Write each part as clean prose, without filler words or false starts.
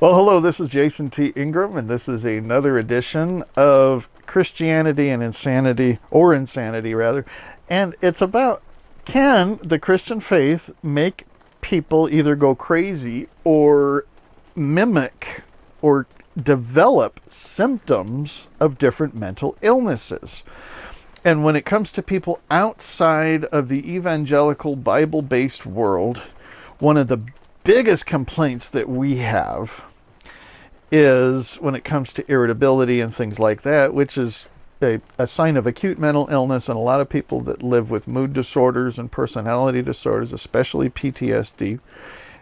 Well, hello, this is Jason T. Ingram, and this is another edition of Christianity and Insanity, or Insanity rather. And it's about, can the Christian faith make people either go crazy or mimic or develop symptoms of different mental illnesses? And when it comes to people outside of the evangelical Bible based world, one of the biggest complaints that we have is when it comes to irritability and things like that, which is a sign of acute mental illness. And a lot of people that live with mood disorders and personality disorders, especially PTSD,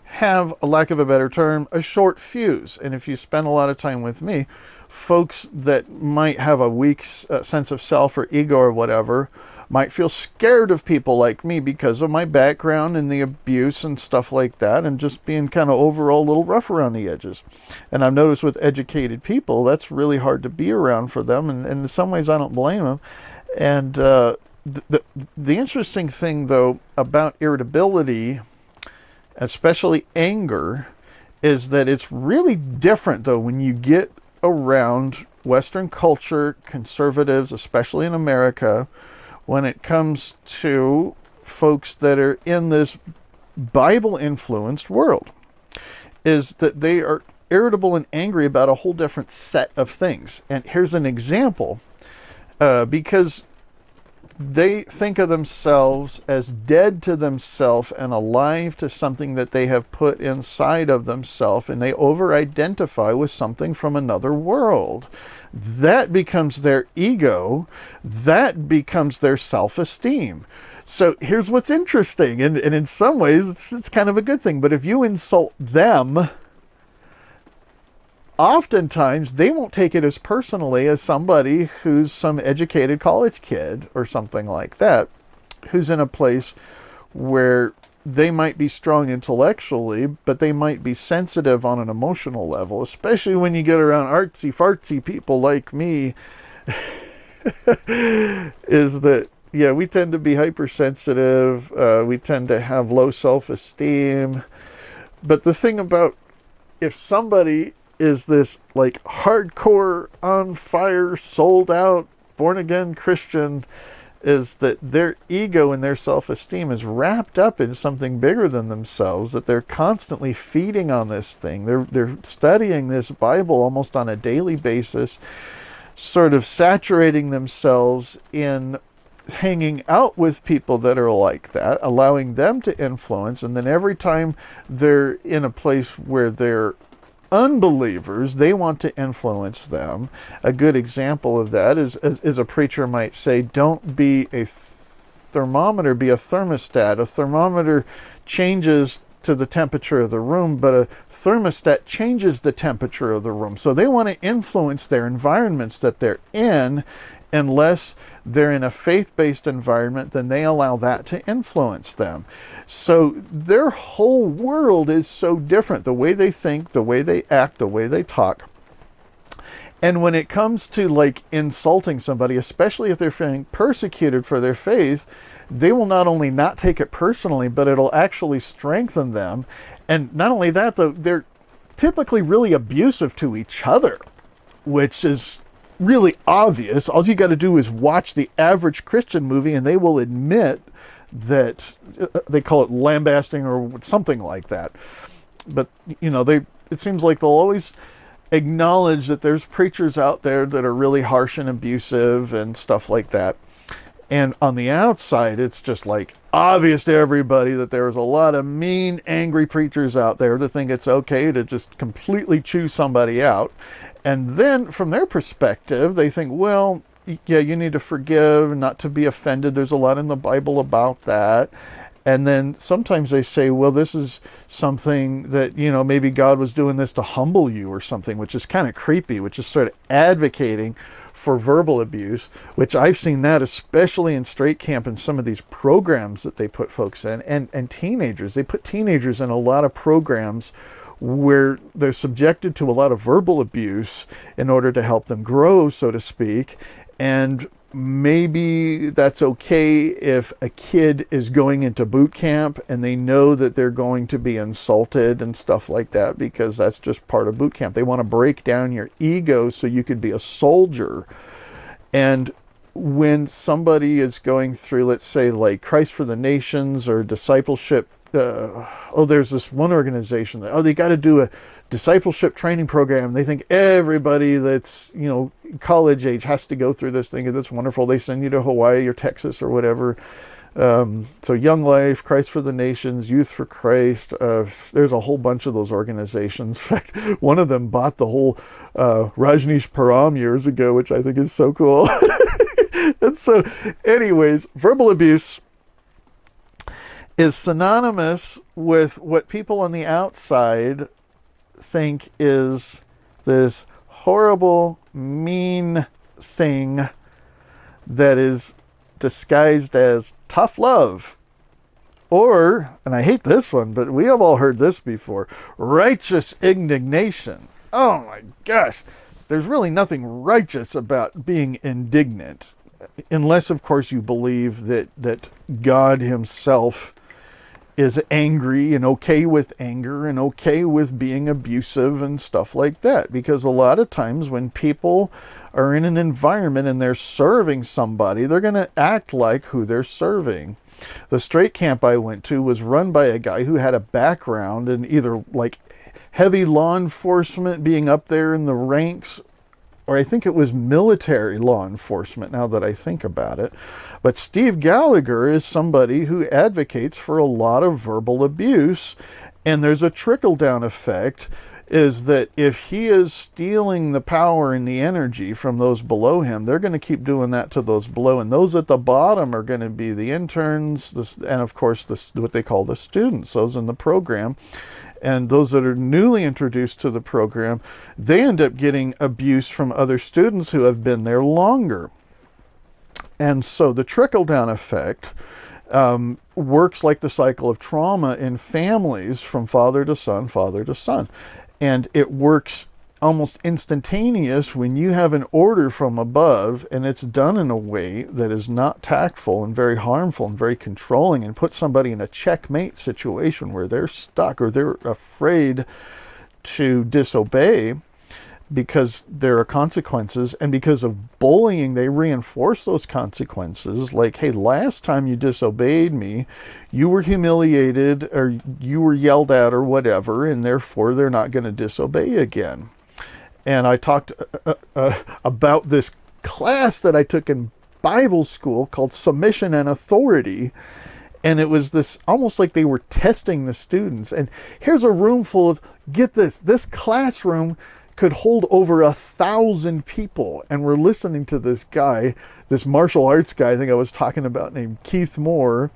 have, a lack of a better term, a short fuse. And if you spend a lot of time with me, folks that might have a weak sense of self or ego or whatever might feel scared of people like me because of my background and the abuse and stuff like that, and just being kind of overall a little rough around the edges. And I've noticed with educated people, that's really hard to be around for them, and in some ways I don't blame them. And the interesting thing, though, about irritability, especially anger, is that it's really different, though, when you get around Western culture, conservatives, especially in America, when it comes to folks that are in this Bible-influenced world, is that they are irritable and angry about a whole different set of things. And here's an example, because they think of themselves as dead to themselves and alive to something that they have put inside of themselves, and they over-identify with something from another world. That becomes their ego. That becomes their self-esteem. So here's what's interesting, and in some ways it's kind of a good thing, but if you insult them, oftentimes they won't take it as personally as somebody who's some educated college kid or something like that, who's in a place where they might be strong intellectually, but they might be sensitive on an emotional level, especially when you get around artsy fartsy people like me. Is that, yeah, we tend to be hypersensitive, we tend to have low self-esteem. But the thing about, if somebody is this like hardcore, on fire, sold out, born again Christian, is that their ego and their self-esteem is wrapped up in something bigger than themselves, that they're constantly feeding on this thing. They're studying this Bible almost on a daily basis, sort of saturating themselves in hanging out with people that are like that, allowing them to influence. And then every time they're in a place where they're unbelievers, they want to influence them. A good example of that is a preacher might say, don't be a thermometer, be a thermostat. A thermometer changes to the temperature of the room, but a thermostat changes the temperature of the room. So they want to influence their environments that they're in. Unless they're in a faith-based environment, then they allow that to influence them. So their whole world is so different. The way they think, the way they act, the way they talk. And when it comes to like insulting somebody, especially if they're feeling persecuted for their faith, they will not only not take it personally, but it'll actually strengthen them. And not only that, though, they're typically really abusive to each other, which is really obvious. All you got to do is watch the average Christian movie and they will admit that they call it lambasting or something like that. But, you know, it seems like they'll always acknowledge that there's preachers out there that are really harsh and abusive and stuff like that. And on the outside, it's just like obvious to everybody that there's a lot of mean, angry preachers out there that think it's okay to just completely chew somebody out. And then from their perspective, they think, well, yeah, you need to forgive, not to be offended. There's a lot in the Bible about that. And then sometimes they say, well, this is something that, you know, maybe God was doing this to humble you or something, which is kind of creepy, which is sort of advocating for verbal abuse, which I've seen that especially in straight camp and some of these programs that they put folks in, and teenagers. They put teenagers in a lot of programs where they're subjected to a lot of verbal abuse in order to help them grow, so to speak. And maybe that's okay if a kid is going into boot camp and they know that they're going to be insulted and stuff like that, because that's just part of boot camp. They want to break down your ego so you could be a soldier. And when somebody is going through, let's say, like Christ for the Nations or discipleship, there's this one organization that, they got to do a discipleship training program. They think everybody that's, college age has to go through this thing, and it's wonderful. They send you to Hawaii or Texas or whatever. So Young Life, Christ for the Nations, Youth for Christ, there's a whole bunch of those organizations. In fact, one of them bought the whole Rajneesh Param years ago, which I think is so cool. And so, anyways, verbal abuse is synonymous with what people on the outside think is this horrible, mean thing that is disguised as tough love. Or, and I hate this one, but we have all heard this before, righteous indignation. Oh my gosh, there's really nothing righteous about being indignant. Unless, of course, you believe that God himself is angry and okay with anger and okay with being abusive and stuff like that. Because a lot of times when people are in an environment and they're serving somebody, they're going to act like who they're serving. The straight camp I went to was run by a guy who had a background in either like heavy law enforcement, being up there in the ranks, or I think it was military law enforcement, now that I think about it. But Steve Gallagher is somebody who advocates for a lot of verbal abuse, and there's a trickle-down effect, is that if he is stealing the power and the energy from those below him, they're going to keep doing that to those below, and those at the bottom are going to be the interns, and of course what they call the students, those in the program. And those that are newly introduced to the program, they end up getting abuse from other students who have been there longer. And so the trickle-down effect works like the cycle of trauma in families from father to son, father to son. And it works almost instantaneous when you have an order from above and it's done in a way that is not tactful and very harmful and very controlling, and puts somebody in a checkmate situation where they're stuck or they're afraid to disobey because there are consequences. And because of bullying, they reinforce those consequences. Like, hey, last time you disobeyed me, you were humiliated or you were yelled at or whatever, and therefore they're not going to disobey again. And I talked about this class that I took in Bible school called Submission and Authority. And it was this, almost like they were testing the students. And here's a room full of, get this classroom could hold over 1,000 people. And we're listening to this guy, this martial arts guy I think I was talking about, named Keith Moore.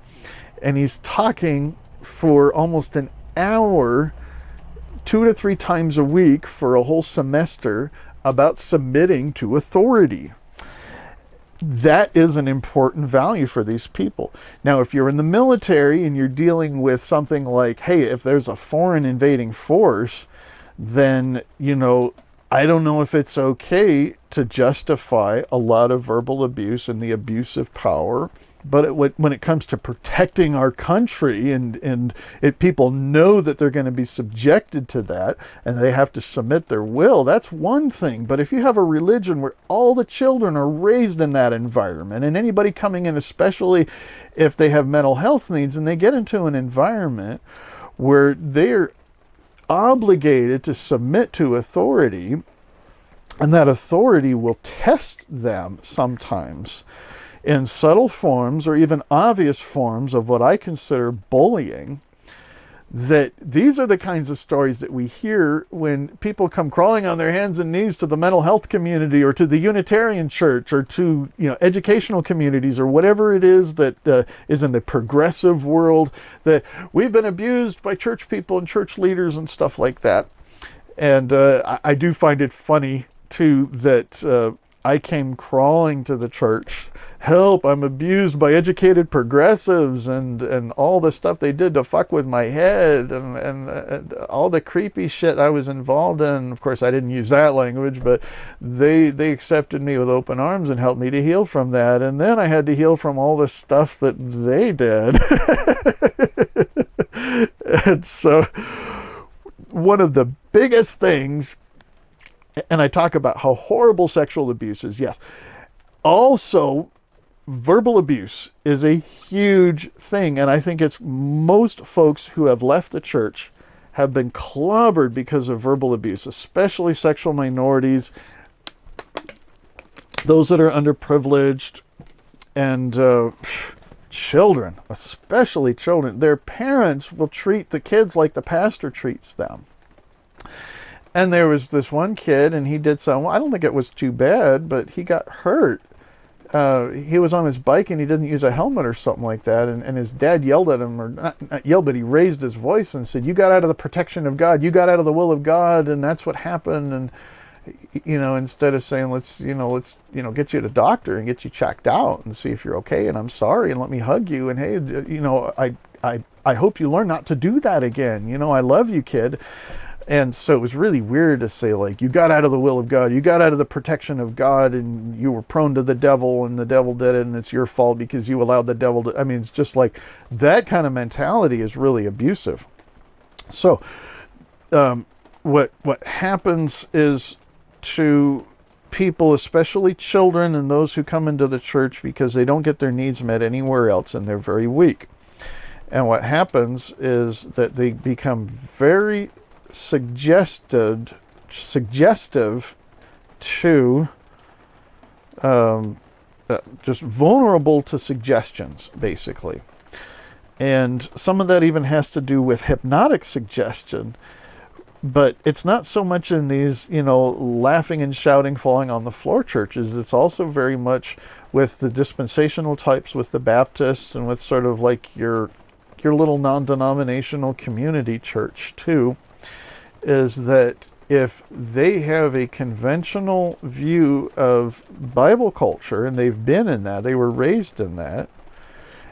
And he's talking for almost an hour, 2 to 3 times a week for a whole semester, about submitting to authority. That is an important value for these people. Now, if you're in the military and you're dealing with something like, hey, if there's a foreign invading force, then, I don't know if it's okay to justify a lot of verbal abuse and the abuse of power. But when it comes to protecting our country and people know that they're going to be subjected to that and they have to submit their will, that's one thing. But if you have a religion where all the children are raised in that environment, and anybody coming in, especially if they have mental health needs, and they get into an environment where they're obligated to submit to authority, and that authority will test them sometimes in subtle forms or even obvious forms of what I consider bullying, that these are the kinds of stories that we hear when people come crawling on their hands and knees to the mental health community or to the Unitarian Church or to educational communities or whatever it is that is in the progressive world, that we've been abused by church people and church leaders and stuff like that. And I do find it funny too that I came crawling to the church. Help, I'm abused by educated progressives and all the stuff they did to fuck with my head and all the creepy shit I was involved in. Of course, I didn't use that language, but they accepted me with open arms and helped me to heal from that. And then I had to heal from all the stuff that they did. And so one of the biggest things, and I talk about how horrible sexual abuse is, yes. Also, verbal abuse is a huge thing, and I think it's most folks who have left the church have been clobbered because of verbal abuse, especially sexual minorities, those that are underprivileged, and children, especially children. Their parents will treat the kids like the pastor treats them. And there was this one kid, and he did something, I don't think it was too bad, but he got hurt. He was on his bike, and he didn't use a helmet or something like that, and his dad yelled at him, or not yelled, but he raised his voice and said, you got out of the protection of God, you got out of the will of God, and that's what happened. And, you know, instead of saying, let's get you to a doctor and get you checked out and see if you're okay, and I'm sorry, and let me hug you, and hey, I hope you learn not to do that again. You know, I love you, kid. And so it was really weird to say, like, you got out of the will of God, you got out of the protection of God, and you were prone to the devil, and the devil did it, and it's your fault because you allowed the devil to... I mean, it's just like, that kind of mentality is really abusive. So, what happens is, to people, especially children and those who come into the church because they don't get their needs met anywhere else, and they're very weak. And what happens is that they become very suggestive to just vulnerable to suggestions, basically. And some of that even has to do with hypnotic suggestion, but it's not so much in these, laughing and shouting, falling on the floor churches. It's also very much with the dispensational types, with the Baptists, and with sort of like your little non-denominational community church too, is that if they have a conventional view of Bible culture, and they've been in that, they were raised in that,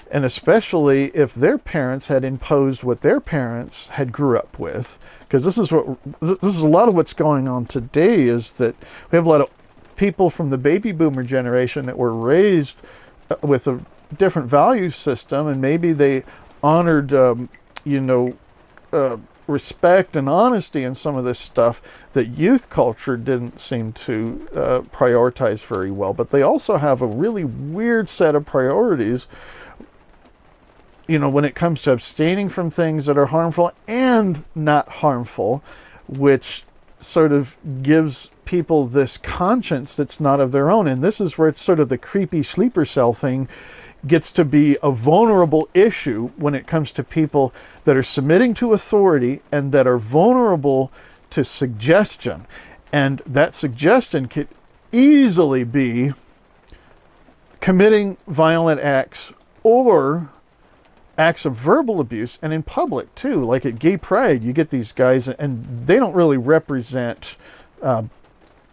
and especially if their parents had imposed what their parents had grew up with, because this is a lot of what's going on today, is that we have a lot of people from the baby boomer generation that were raised with a different value system, and maybe they honored, respect and honesty and some of this stuff that youth culture didn't seem to prioritize very well. But they also have a really weird set of priorities, when it comes to abstaining from things that are harmful and not harmful, which sort of gives people this conscience that's not of their own. And this is where it's sort of the creepy sleeper cell thing gets to be a vulnerable issue when it comes to people that are submitting to authority and that are vulnerable to suggestion. And that suggestion could easily be committing violent acts or acts of verbal abuse, and in public too. Like at Gay Pride, you get these guys, and they don't really represent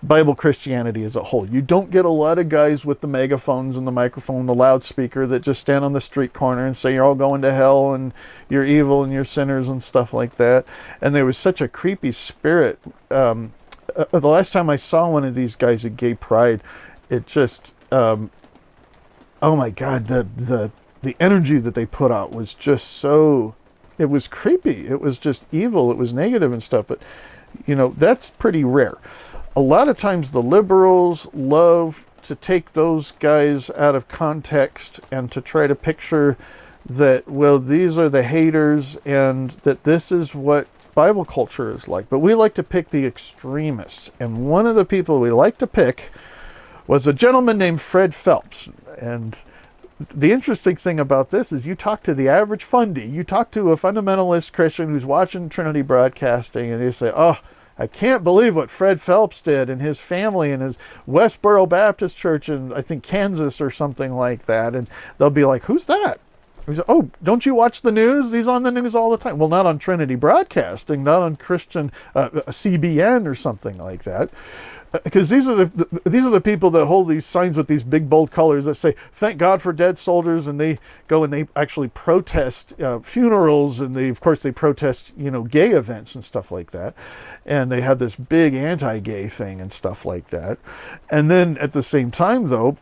Bible Christianity as a whole. You don't get a lot of guys with the megaphones and the microphone and the loudspeaker that just stand on the street corner and say you're all going to hell and you're evil and you're sinners and stuff like that. And there was such a creepy spirit. The last time I saw one of these guys at Gay Pride, it just, oh my God, the energy that they put out was just so, it was creepy. It was just evil. It was negative and stuff. But, that's pretty rare. A lot of times the liberals love to take those guys out of context and to try to picture that, well, these are the haters and that this is what Bible culture is like. But we like to pick the extremists. And one of the people we like to pick was a gentleman named Fred Phelps. And the interesting thing about this is you talk to the average fundie, you talk to a fundamentalist Christian who's watching Trinity Broadcasting, and they say, oh, I can't believe what Fred Phelps did and his family and his Westboro Baptist Church in, I think, Kansas or something like that. And they'll be like, who's that? We say, oh, don't you watch the news? He's on the news all the time. Well, not on Trinity Broadcasting, not on Christian CBN or something like that. Because these are the people that hold these signs with these big bold colors that say "Thank God for dead soldiers," and they go and they actually protest funerals, and of course they protest gay events and stuff like that, and they have this big anti-gay thing and stuff like that. And then at the same time though,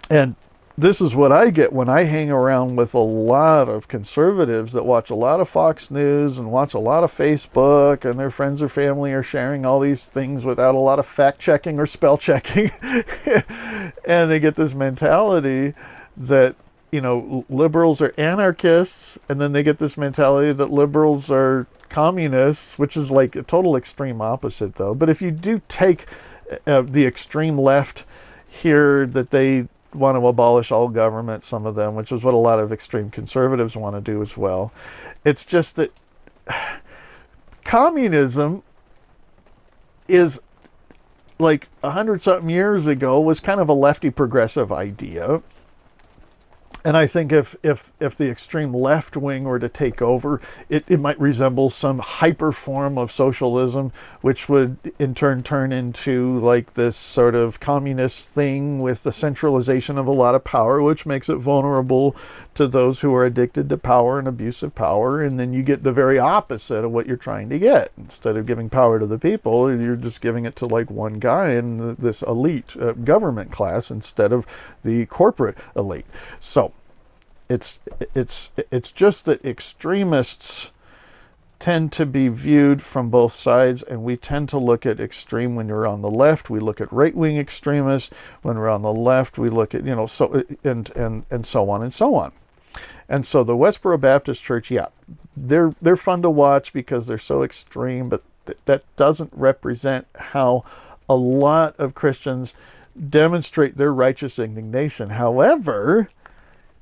and this is what I get when I hang around with a lot of conservatives that watch a lot of Fox News and watch a lot of Facebook, and their friends or family are sharing all these things without a lot of fact checking or spell checking. And they get this mentality that, liberals are anarchists, and then they get this mentality that liberals are communists, which is like a total extreme opposite though. But if you do take the extreme left here, that they want to abolish all government, some of them, which is what a lot of extreme conservatives want to do as well. It's just that communism is, like 100-something years ago, was kind of a lefty progressive idea. And I think if the extreme left wing were to take over, it might resemble some hyper form of socialism, which would in turn turn into like this sort of communist thing with the centralization of a lot of power, which makes it vulnerable to those who are addicted to power and abuse of power. And then you get the very opposite of what you're trying to get. Instead of giving power to the people, you're just giving it to like one guy in this elite government class instead of the corporate elite. So it's just that extremists tend to be viewed from both sides, and we tend to look at extreme when you're on the left. We look at right-wing extremists. When we're on the left, we look at so and so on and so on. And so the Westboro Baptist Church, yeah, they're fun to watch because they're so extreme, but that doesn't represent how a lot of Christians demonstrate their righteous indignation. However,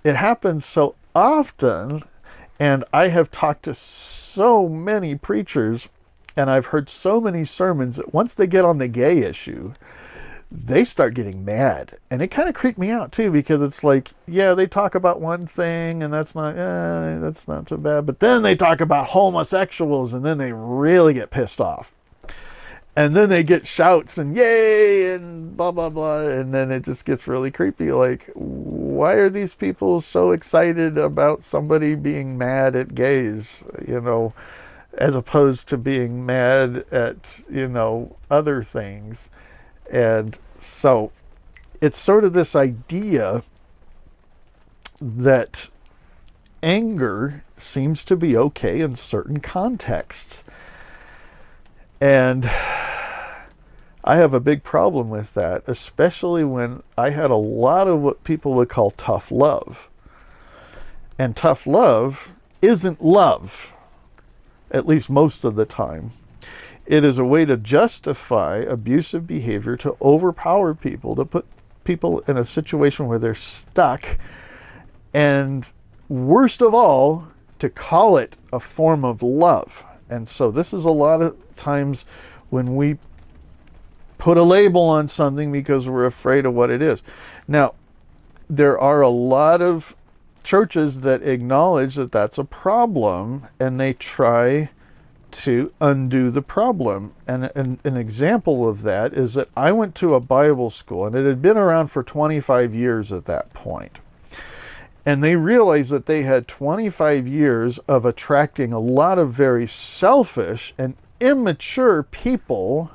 it happens so often, and I have talked to so many preachers, and I've heard so many sermons that once they get on the gay issue, they start getting mad. And it kind of creeped me out too, because it's like, yeah, they talk about one thing and that's not so bad, but then they talk about homosexuals and then they really get pissed off. And then they get shouts and yay and blah, blah, blah. And then it just gets really creepy. Like, why are these people so excited about somebody being mad at gays, as opposed to being mad at, other things? And so it's sort of this idea that anger seems to be okay in certain contexts. And I have a big problem with that, especially when I had a lot of what people would call tough love. And tough love isn't love, at least most of the time. It is a way to justify abusive behavior, to overpower people, to put people in a situation where they're stuck, and worst of all, to call it a form of love. And so this is a lot of times when we put a label on something because we're afraid of what it is. Now, there are a lot of churches that acknowledge that that's a problem, and they try to undo the problem. And an example of that is that I went to a Bible school, and it had been around for 25 years at that point. And they realized that they had 25 years of attracting a lot of very selfish and immature people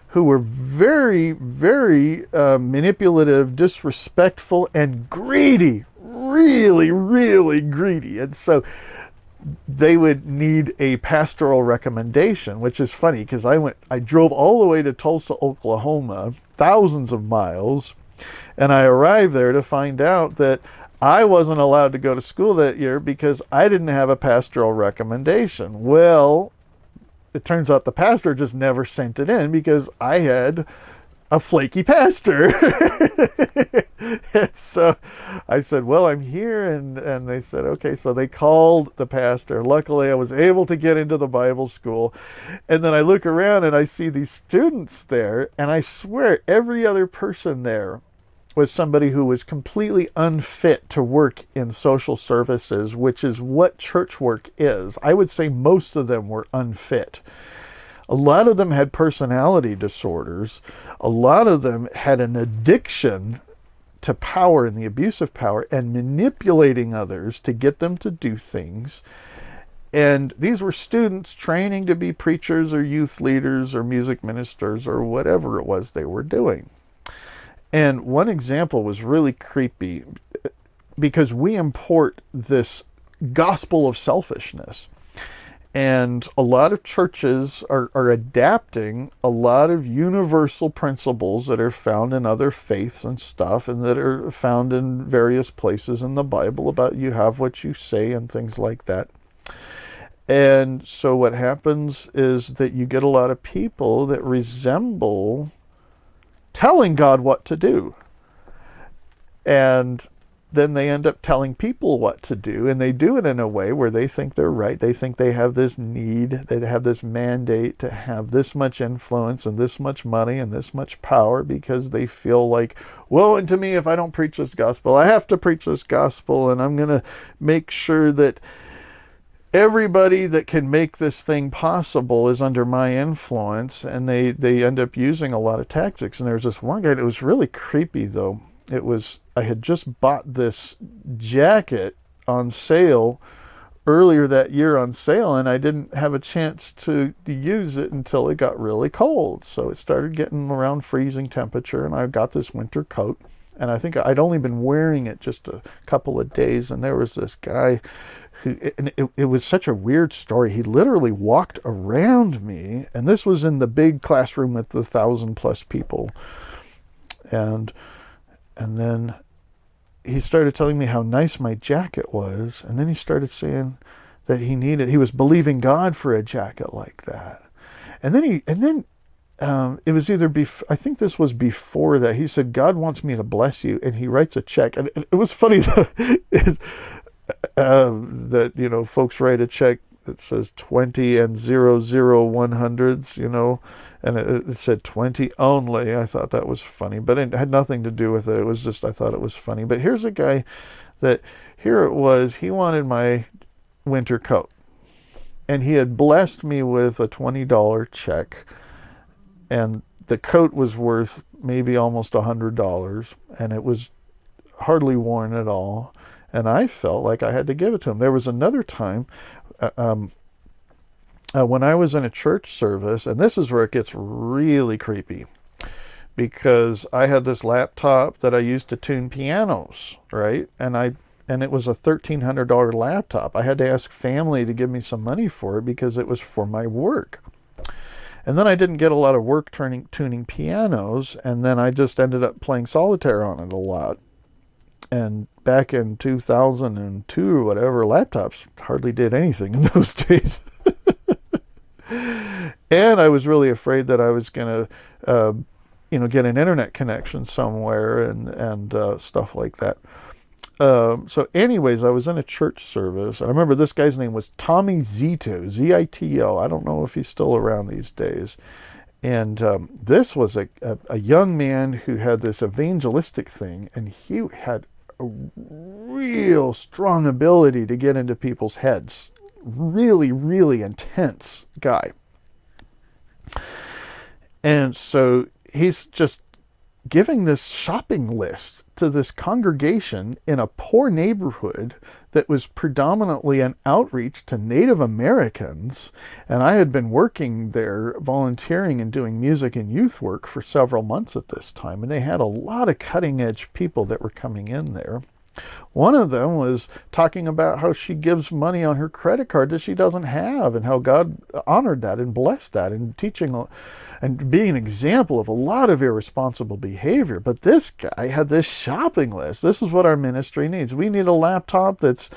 who were very, very manipulative, disrespectful, and greedy. Really, really greedy. And so they would need a pastoral recommendation, which is funny because I drove all the way to Tulsa, Oklahoma, thousands of miles, and I arrived there to find out that I wasn't allowed to go to school that year because I didn't have a pastoral recommendation. Well, it turns out the pastor just never sent it in because I had a flaky pastor. And so I said, well, I'm here. And they said, okay. So they called the pastor. Luckily, I was able to get into the Bible school. And then I look around and I see these students there. And I swear every other person there was somebody who was completely unfit to work in social services, which is what church work is. I would say most of them were unfit. A lot of them had personality disorders. A lot of them had an addiction to power and the abuse of power and manipulating others to get them to do things. And these were students training to be preachers or youth leaders or music ministers or whatever it was they were doing. And one example was really creepy because we import this gospel of selfishness. And a lot of churches are adapting a lot of universal principles that are found in other faiths and stuff, and that are found in various places in the Bible about you have what you say and things like that. And so what happens is that you get a lot of people that resemble telling God what to do. And then they end up telling people what to do, and they do it in a way where they think they're right. They think they have this need, they have this mandate to have this much influence and this much money and this much power, because they feel like, woe unto me if I don't preach this gospel. I have to preach this gospel, and I'm going to make sure that everybody that can make this thing possible is under my influence. And they end up using a lot of tactics. And there's this one guy, it was really creepy though. I had just bought this jacket on sale earlier that year on sale, and I didn't have a chance to use it until it got really cold. So it started getting around freezing temperature, and I got this winter coat, and I think I'd only been wearing it just a couple of days, and there was this guy who, and it was such a weird story. He literally walked around me, and this was in the big classroom with the 1,000+ people, and then he started telling me how nice my jacket was. And then he started saying that he was believing God for a jacket like that. And then it was either I think this was before that. He said, God wants me to bless you. And he writes a check. And it was funny that, folks write a check that says 20 and 00100s, and it said 20 only. I thought that was funny, but it had nothing to do with it. It was just, I thought it was funny. But here's a guy that, here it was, he wanted my winter coat, and he had blessed me with a $20 check, and the coat was worth maybe almost $100, and it was hardly worn at all. And I felt like I had to give it to him. There was another time when I was in a church service, and this is where it gets really creepy, because I had this laptop that I used to tune pianos, right? And it was a $1,300 laptop. I had to ask family to give me some money for it because it was for my work. And then I didn't get a lot of work tuning pianos, and then I just ended up playing solitaire on it a lot. And back in 2002 or whatever, laptops hardly did anything in those days. And I was really afraid that I was going to, get an internet connection somewhere and stuff like that. So anyways, I was in a church service, and I remember this guy's name was Tommie Zito, Z-I-T-O. I don't know if he's still around these days. And this was a young man who had this evangelistic thing, and he had a real strong ability to get into people's heads. Really, really intense guy. And so he's just giving this shopping list to this congregation in a poor neighborhood that was predominantly an outreach to Native Americans. And I had been working there, volunteering and doing music and youth work for several months at this time. And they had a lot of cutting edge people that were coming in there. One of them was talking about how she gives money on her credit card that she doesn't have, and how God honored that and blessed that, and teaching and being an example of a lot of irresponsible behavior. But this guy had this shopping list. This is what our ministry needs. We need a laptop that's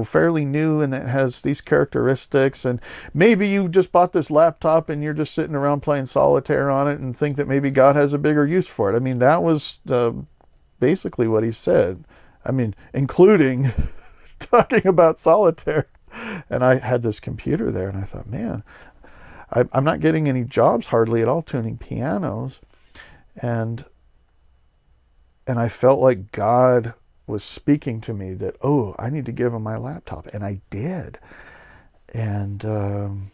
fairly new and that has these characteristics. And maybe you just bought this laptop and you're just sitting around playing solitaire on it and think that maybe God has a bigger use for it. I mean, that was basically what he said. I mean, including talking about solitaire. And I had this computer there, and I thought, man, I'm not getting any jobs hardly at all tuning pianos. And And I felt like God was speaking to me that, oh, I need to give him my laptop. And I did. And then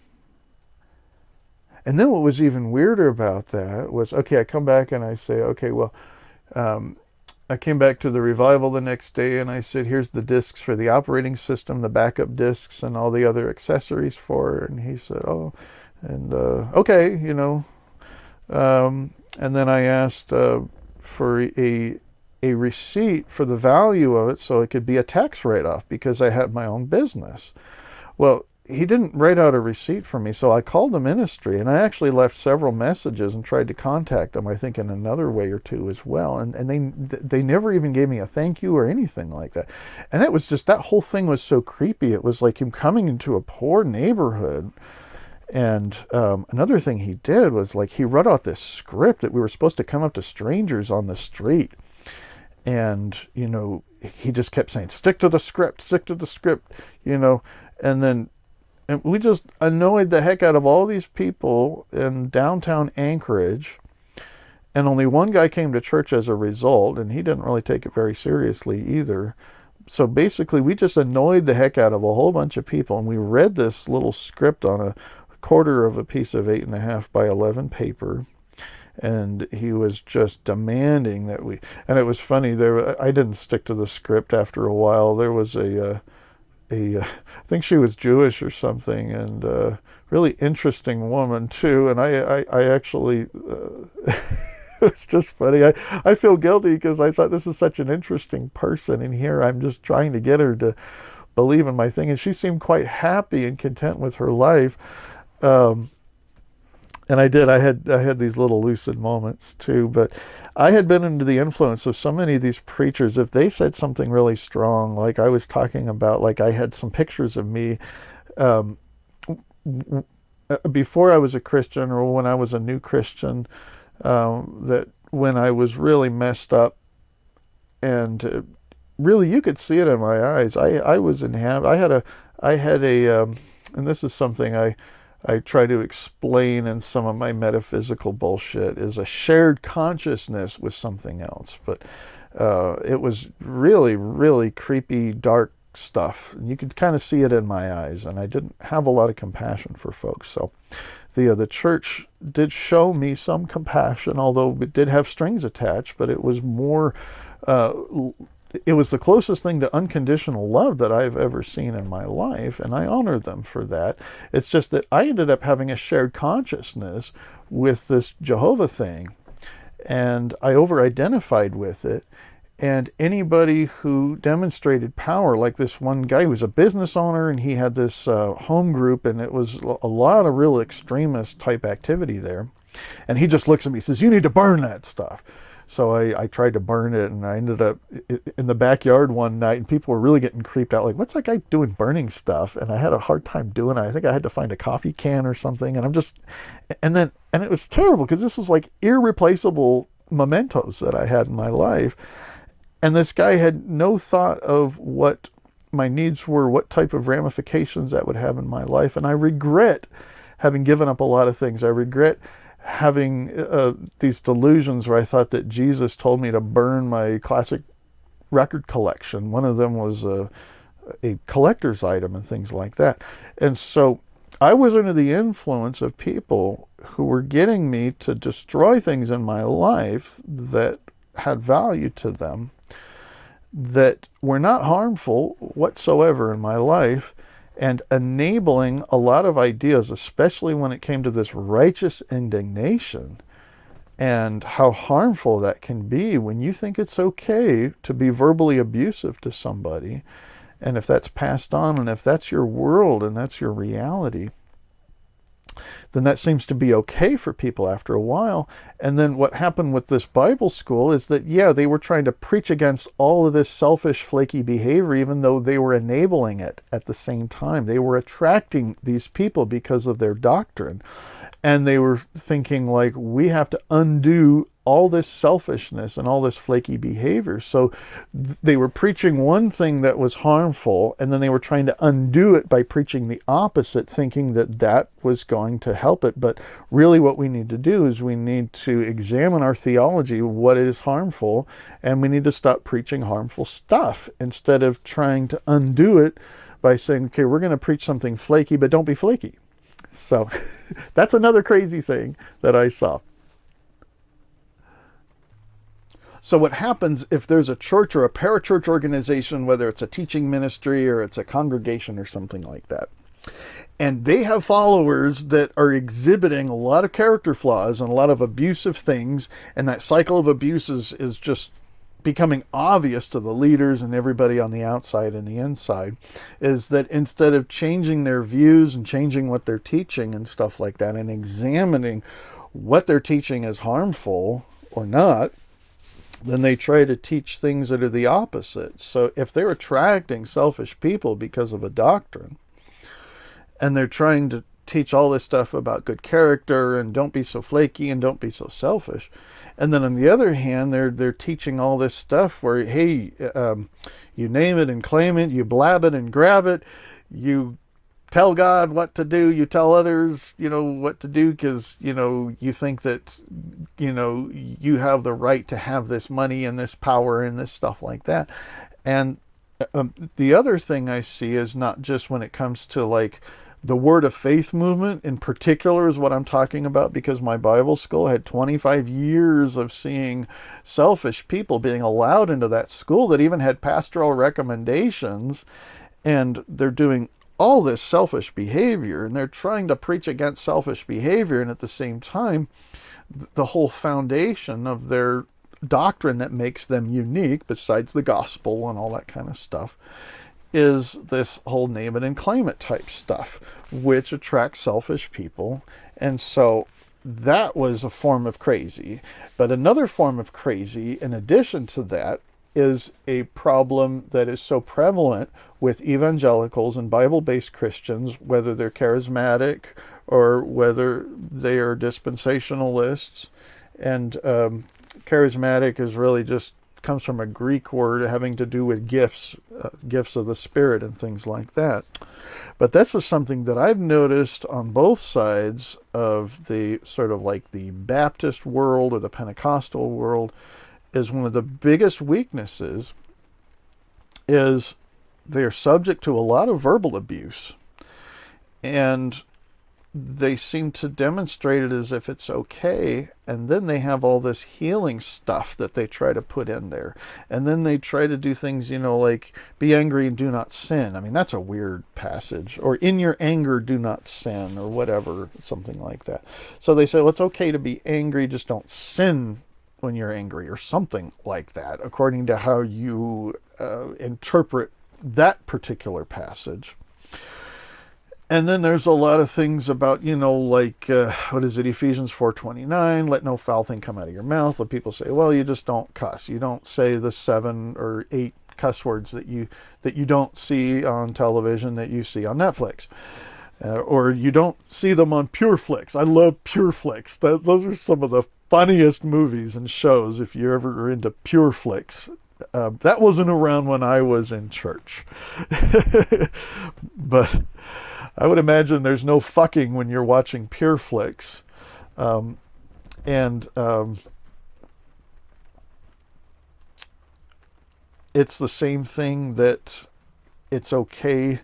what was even weirder about that was, okay, I come back and I say, okay, well, I came back to the revival the next day and I said, here's the discs for the operating system, the backup discs, and all the other accessories for it. And he said, oh, and okay, you know. And then I asked for a receipt for the value of it so it could be a tax write-off because I had my own business. Well, he didn't write out a receipt for me, so I called the ministry, and I actually left several messages and tried to contact them, I think in another way or two as well, and they never even gave me a thank you or anything like that. And it was just, that whole thing was so creepy. It was like him coming into a poor neighborhood. And another thing he did was, like, he wrote out this script that we were supposed to come up to strangers on the street, and, you know, he just kept saying, stick to the script, you know. And we just annoyed the heck out of all these people in downtown Anchorage. And only one guy came to church as a result, and he didn't really take it very seriously either. So basically, we just annoyed the heck out of a whole bunch of people. And we read this little script on a quarter of a piece of 8.5 by 11 paper. And he was just demanding that we, and it was funny, I didn't stick to the script after a while. There was I think she was Jewish or something, and really interesting woman too. And I actually, it's just funny. I feel guilty because I thought this is such an interesting person, and here I'm just trying to get her to believe in my thing, and she seemed quite happy and content with her life. And I did. I had these little lucid moments too. But I had been under the influence of so many of these preachers. If they said something really strong, like I was talking about, like I had some pictures of me before I was a Christian, or when I was a new Christian, that when I was really messed up, and really you could see it in my eyes. I was in heaven. I had a, and this is something I try to explain in some of my metaphysical bullshit, is a shared consciousness with something else. But it was really, really creepy, dark stuff. And you could kind of see it in my eyes, and I didn't have a lot of compassion for folks. So the church did show me some compassion, although it did have strings attached, but it was more, it was the closest thing to unconditional love that I've ever seen in my life, and I honor them for that. It's just that I ended up having a shared consciousness with this Jehovah thing, and I over-identified with it. And anybody who demonstrated power, like this one guy who was a business owner, and he had this home group, and it was a lot of real extremist type activity there. And he just looks at me and says, you need to burn that stuff. So I tried to burn it, and I ended up in the backyard one night, and people were really getting creeped out, like, what's that guy doing burning stuff? And I had a hard time doing it. I think I had to find a coffee can or something, and and it was terrible, because this was like irreplaceable mementos that I had in my life. And this guy had no thought of what my needs were, what type of ramifications that would have in my life. And I regret having given up a lot of things. I regret having these delusions where I thought that Jesus told me to burn my classic record collection. One of them was a collector's item and things like that. And so I was under the influence of people who were getting me to destroy things in my life that had value to them, that were not harmful whatsoever in my life, and enabling a lot of ideas, especially when it came to this righteous indignation, and how harmful that can be when you think it's okay to be verbally abusive to somebody. And if that's passed on, and if that's your world and that's your reality, then that seems to be okay for people after a while. And then what happened with this Bible school is that, yeah, they were trying to preach against all of this selfish, flaky behavior, even though they were enabling it at the same time. They were attracting these people because of their doctrine. And they were thinking like, we have to undo all this selfishness and all this flaky behavior. So they were preaching one thing that was harmful, and then they were trying to undo it by preaching the opposite, thinking that that was going to help it. But really what we need to do is we need to examine our theology, what is harmful, and we need to stop preaching harmful stuff instead of trying to undo it by saying, okay, we're going to preach something flaky, but don't be flaky. So that's another crazy thing that I saw. So what happens if there's a church or a parachurch organization, whether it's a teaching ministry or it's a congregation or something like that, and they have followers that are exhibiting a lot of character flaws and a lot of abusive things, and that cycle of abuse is just becoming obvious to the leaders and everybody on the outside and the inside, is that instead of changing their views and changing what they're teaching and stuff like that, and examining what they're teaching is harmful or not, then they try to teach things that are the opposite. So if they're attracting selfish people because of a doctrine, and they're trying to teach all this stuff about good character and don't be so flaky and don't be so selfish, and then on the other hand, they're teaching all this stuff where, hey, you name it and claim it, you blab it and grab it, you tell God what to do, you tell others, what to do because, you think that, you have the right to have this money and this power and this stuff like that. And the other thing I see is not just when it comes to like the Word of Faith movement in particular is what I'm talking about, because my Bible school had 25 years of seeing selfish people being allowed into that school that even had pastoral recommendations, and they're doing all this selfish behavior, and they're trying to preach against selfish behavior, and at the same time, the whole foundation of their doctrine that makes them unique, besides the gospel and all that kind of stuff, is this whole name it and claim it type stuff, which attracts selfish people. And so that was a form of crazy. But another form of crazy, in addition to that, is a problem that is so prevalent with evangelicals and Bible-based Christians, whether they're charismatic or whether they are dispensationalists. And charismatic is really just comes from a Greek word having to do with gifts, gifts of the Spirit and things like that. But this is something that I've noticed on both sides of the sort of like the Baptist world or the Pentecostal world, is one of the biggest weaknesses is they're subject to a lot of verbal abuse. And they seem to demonstrate it as if it's okay, and then they have all this healing stuff that they try to put in there, and then they try to do things, like be angry and do not sin. I mean, that's a weird passage. Or in your anger do not sin, or whatever, something like that. So they say, well, it's okay to be angry, just don't sin when you're angry, or something like that, according to how you interpret that particular passage. And then there's a lot of things about, like, what is it, Ephesians 4:29, let no foul thing come out of your mouth. And people say, well, you just don't cuss. You don't say the 7 or 8 cuss words that you don't see on television that you see on Netflix. Or you don't see them on PureFlix. I love PureFlix. Those are some of the funniest movies and shows if you ever are into PureFlix. That wasn't around when I was in church. But I would imagine there's no fucking when you're watching PureFlix. It's the same thing that it's okay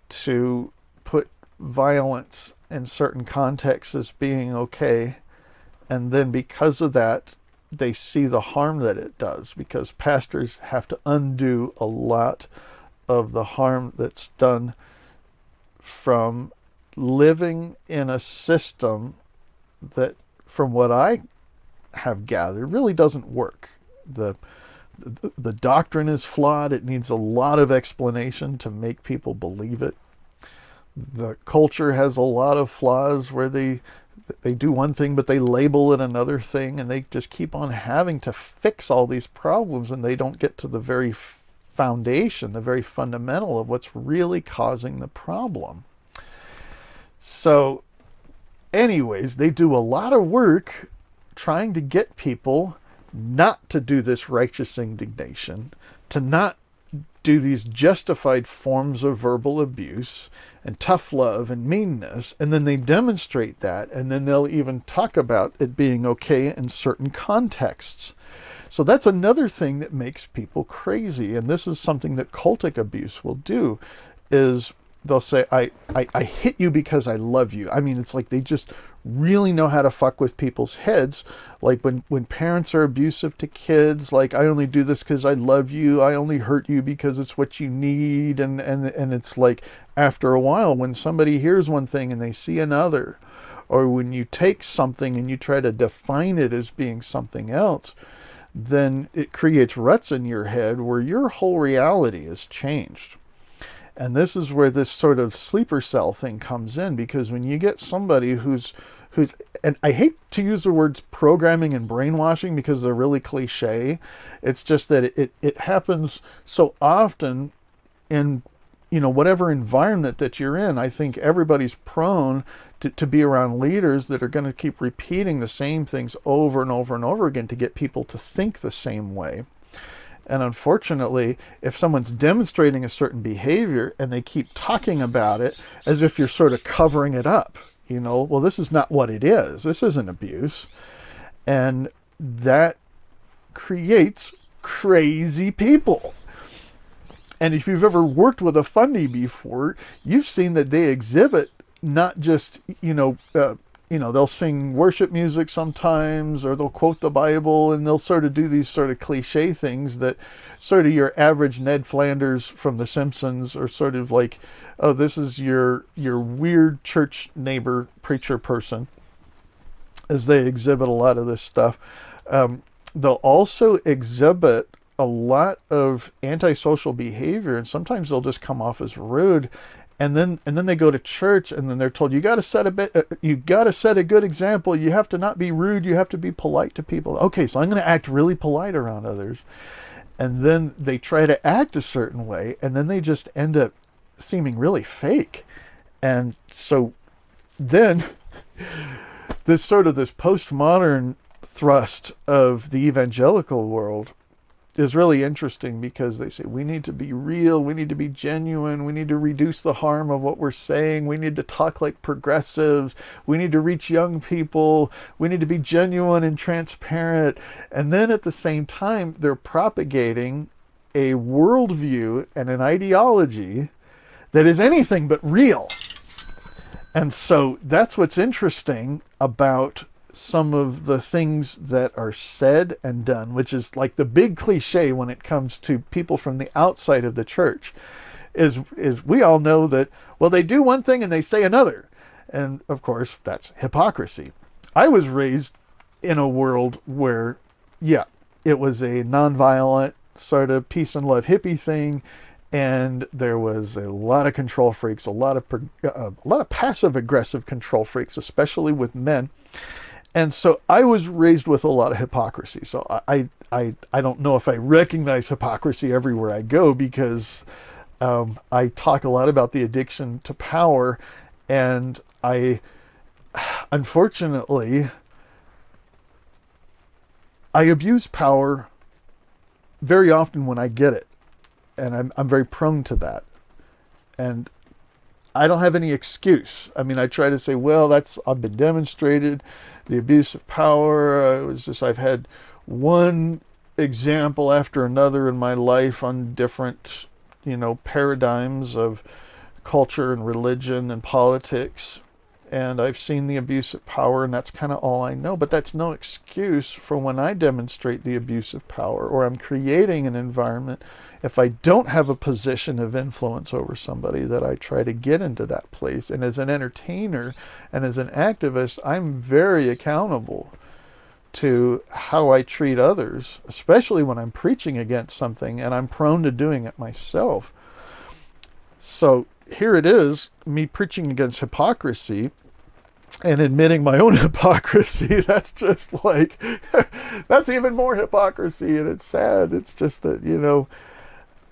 to put violence in certain contexts as being okay. And then because of that, they see the harm that it does, because pastors have to undo a lot of the harm that's done from living in a system that, from what I have gathered, really doesn't work. The doctrine is flawed. It needs a lot of explanation to make people believe it. The culture has a lot of flaws where they do one thing, but they label it another thing, and they just keep on having to fix all these problems, and they don't get to the very foundation, the very fundamental of what's really causing the problem. So anyways, they do a lot of work trying to get people not to do this righteous indignation, to not do these justified forms of verbal abuse and tough love and meanness, and then they demonstrate that, and then they'll even talk about it being okay in certain contexts. So that's another thing that makes people crazy, and this is something that cultic abuse will do, is they'll say, I hit you because I love you. I mean, it's like they just really know how to fuck with people's heads. Like when parents are abusive to kids, like, I only do this because I love you. I only hurt you because it's what you need. And it's like, after a while, when somebody hears one thing and they see another, or when you take something and you try to define it as being something else, then it creates ruts in your head where your whole reality is changed. And this is where this sort of sleeper cell thing comes in, because when you get somebody who's, and I hate to use the words programming and brainwashing because they're really cliche. It's just that it happens so often in, whatever environment that you're in. I think everybody's prone to be around leaders that are going to keep repeating the same things over and over and over again to get people to think the same way. And unfortunately, if someone's demonstrating a certain behavior and they keep talking about it as if you're sort of covering it up, well, this is not what it is. This isn't abuse. And that creates crazy people. And if you've ever worked with a fundy before, you've seen that they exhibit not just, they'll sing worship music sometimes, or they'll quote the Bible, and they'll sort of do these sort of cliche things that sort of your average Ned Flanders from The Simpsons, or sort of like, oh, this is your weird church neighbor preacher person, as they exhibit a lot of this stuff. They'll also exhibit a lot of antisocial behavior, and sometimes they'll just come off as rude. And then they go to church, and then they're told, you got to set a good example. You have to not be rude. You have to be polite to people. Okay, so I'm going to act really polite around others. And then they try to act a certain way, and then they just end up seeming really fake. And so then this postmodern thrust of the evangelical world is really interesting, because they say we need to be real, we need to be genuine, we need to reduce the harm of what we're saying, we need to talk like progressives, we need to reach young people, we need to be genuine and transparent. And then at the same time, they're propagating a worldview and an ideology that is anything but real. And so that's what's interesting about some of the things that are said and done, which is like the big cliche when it comes to people from the outside of the church, is we all know that, well, they do one thing and they say another. And of course, that's hypocrisy. I was raised in a world where, yeah, it was a nonviolent sort of peace and love hippie thing. And there was a lot of control freaks, a lot of passive aggressive control freaks, especially with men. And so I was raised with a lot of hypocrisy. So I don't know if I recognize hypocrisy everywhere I go, because I talk a lot about the addiction to power. And unfortunately, I abuse power very often when I get it. And I'm very prone to that. And I don't have any excuse. I mean, I try to say, well, I've been demonstrated, the abuse of power. I've had one example after another in my life on different, paradigms of culture and religion and politics. And I've seen the abuse of power, and that's kind of all I know. But that's no excuse for when I demonstrate the abuse of power, or I'm creating an environment, if I don't have a position of influence over somebody, that I try to get into that place. And as an entertainer and as an activist, I'm very accountable to how I treat others, especially when I'm preaching against something, and I'm prone to doing it myself. So here it is, me preaching against hypocrisy and admitting my own hypocrisy. That's just like, that's even more hypocrisy, and it's sad. It's just that,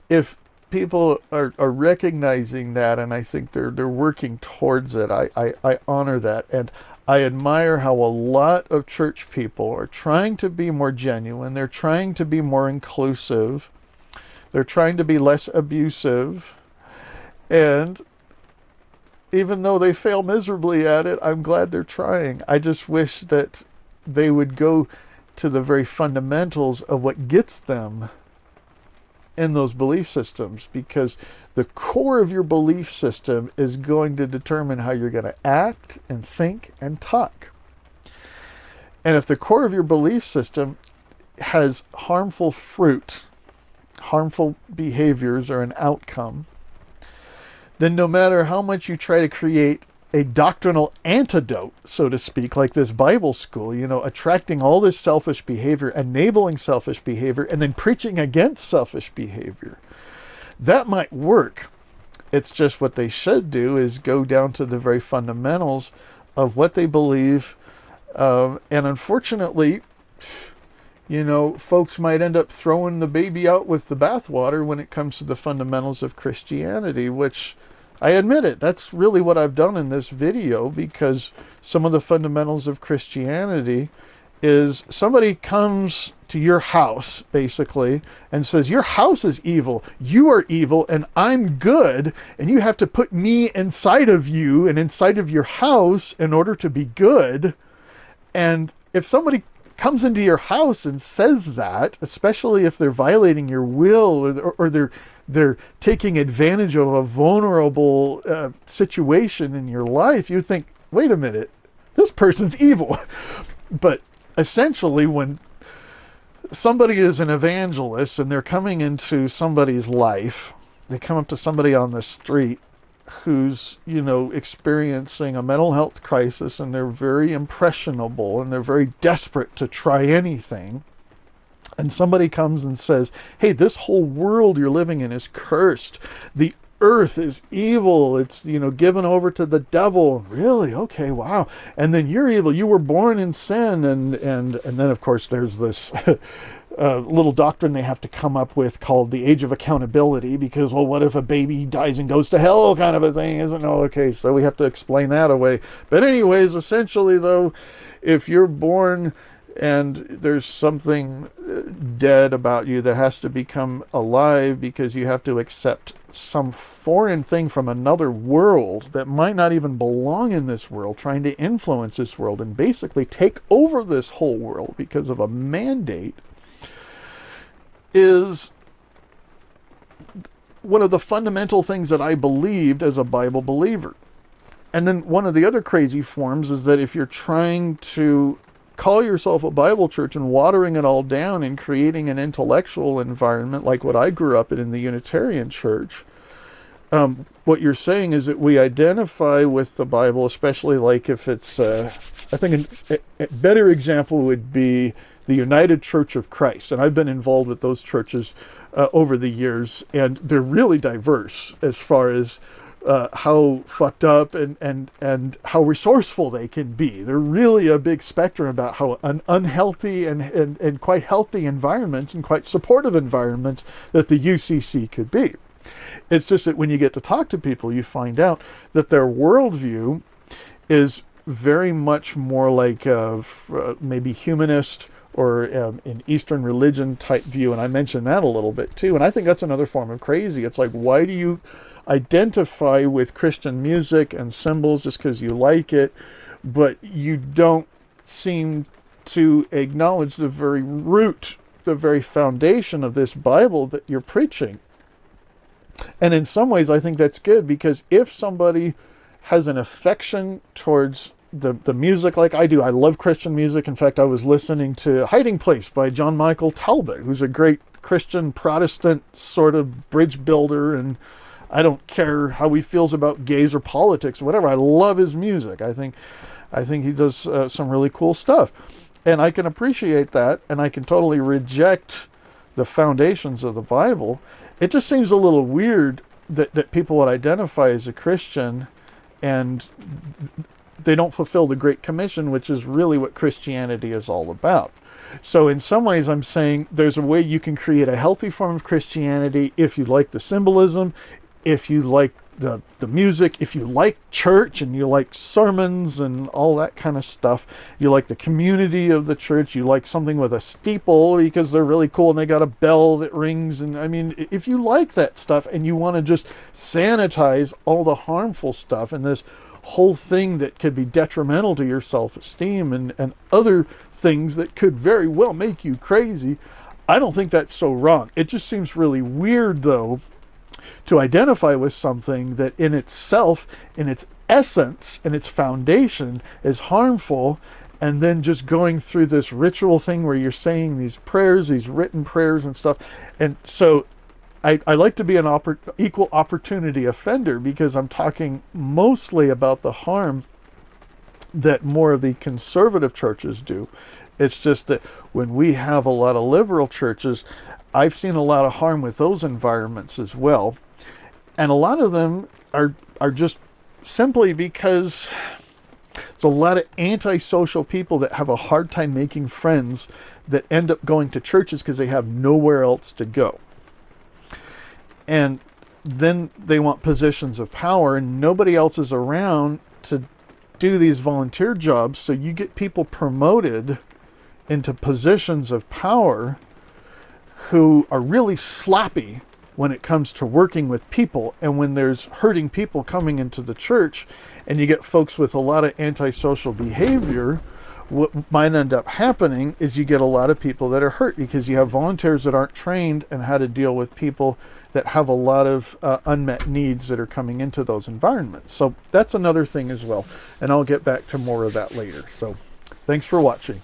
if people are recognizing that, and I think they're working towards it. I honor that, and I admire how a lot of church people are trying to be more genuine. They're trying to be more inclusive. They're trying to be less abusive. And even though they fail miserably at it, I'm glad they're trying. I just wish that they would go to the very fundamentals of what gets them in those belief systems, because the core of your belief system is going to determine how you're going to act and think and talk. And if the core of your belief system has harmful fruit, harmful behaviors are an outcome, then no matter how much you try to create a doctrinal antidote, so to speak, like this Bible school, attracting all this selfish behavior, enabling selfish behavior, and then preaching against selfish behavior, that might work. It's just what they should do is go down to the very fundamentals of what they believe. And unfortunately, folks might end up throwing the baby out with the bathwater when it comes to the fundamentals of Christianity, which I admit it, that's really what I've done in this video, because some of the fundamentals of Christianity is somebody comes to your house, basically, and says, your house is evil, you are evil, and I'm good, and you have to put me inside of you and inside of your house in order to be good. And if somebody comes into your house and says that, especially if they're violating your will, or they're taking advantage of a vulnerable situation in your life, you think, wait a minute, this person's evil. But essentially, when somebody is an evangelist and they're coming into somebody's life, they come up to somebody on the street who's, experiencing a mental health crisis, and they're very impressionable and they're very desperate to try anything. And somebody comes and says, hey, this whole world you're living in is cursed. The earth is evil. It's, given over to the devil. Really? Okay, wow. And then you're evil. You were born in sin. And then, of course, there's this little doctrine they have to come up with called the age of accountability, because, well, what if a baby dies and goes to hell kind of a thing, isn't it? Okay, so we have to explain that away. But anyways, essentially, though, if you're born and there's something dead about you that has to become alive, because you have to accept some foreign thing from another world that might not even belong in this world, trying to influence this world and basically take over this whole world because of a mandate, is one of the fundamental things that I believed as a Bible believer. And then one of the other crazy forms is that if you're trying to call yourself a Bible church and watering it all down and creating an intellectual environment like what I grew up in the Unitarian Church, what you're saying is that we identify with the Bible, especially like if it's, I think a better example would be the United Church of Christ. And I've been involved with those churches over the years, and they're really diverse as far as how fucked up and how resourceful they can be. They're really a big spectrum about how unhealthy and quite healthy environments and quite supportive environments that the UCC could be. It's just that when you get to talk to people, you find out that their worldview is very much more like maybe humanist or an Eastern religion type view. And I mentioned that a little bit too. And I think that's another form of crazy. It's like, why do you identify with Christian music and symbols just because you like it, but you don't seem to acknowledge the very root, the very foundation of this Bible that you're preaching? And in some ways, I think that's good, because if somebody has an affection towards the music like I do, I love Christian music. In fact, I was listening to Hiding Place by John Michael Talbot, who's a great Christian Protestant sort of bridge builder, and I don't care how he feels about gays or politics or whatever. I love his music. I think he does some really cool stuff, and I can appreciate that, and I can totally reject the foundations of the Bible. It just seems a little weird that people would identify as a Christian and they don't fulfill the Great Commission, which is really what Christianity is all about. So in some ways, I'm saying there's a way you can create a healthy form of Christianity if you like the symbolism, if you like the music, if you like church and you like sermons and all that kind of stuff, you like the community of the church, you like something with a steeple because they're really cool and they got a bell that rings. And I mean, if you like that stuff and you want to just sanitize all the harmful stuff and this whole thing that could be detrimental to your self-esteem and other things that could very well make you crazy, I don't think that's so wrong. It just seems really weird, though, to identify with something that in itself, in its essence, in its foundation, is harmful, and then just going through this ritual thing where you're saying these prayers, these written prayers and stuff. And so I like to be an equal opportunity offender, because I'm talking mostly about the harm that more of the conservative churches do. It's just that when we have a lot of liberal churches, I've seen a lot of harm with those environments as well. And a lot of them are just simply because there's a lot of antisocial people that have a hard time making friends that end up going to churches because they have nowhere else to go. And then they want positions of power and nobody else is around to do these volunteer jobs. So you get people promoted into positions of power who are really sloppy when it comes to working with people. And when there's hurting people coming into the church and you get folks with a lot of antisocial behavior, what might end up happening is you get a lot of people that are hurt because you have volunteers that aren't trained in how to deal with people that have a lot of unmet needs that are coming into those environments. So that's another thing as well. And I'll get back to more of that later. So thanks for watching.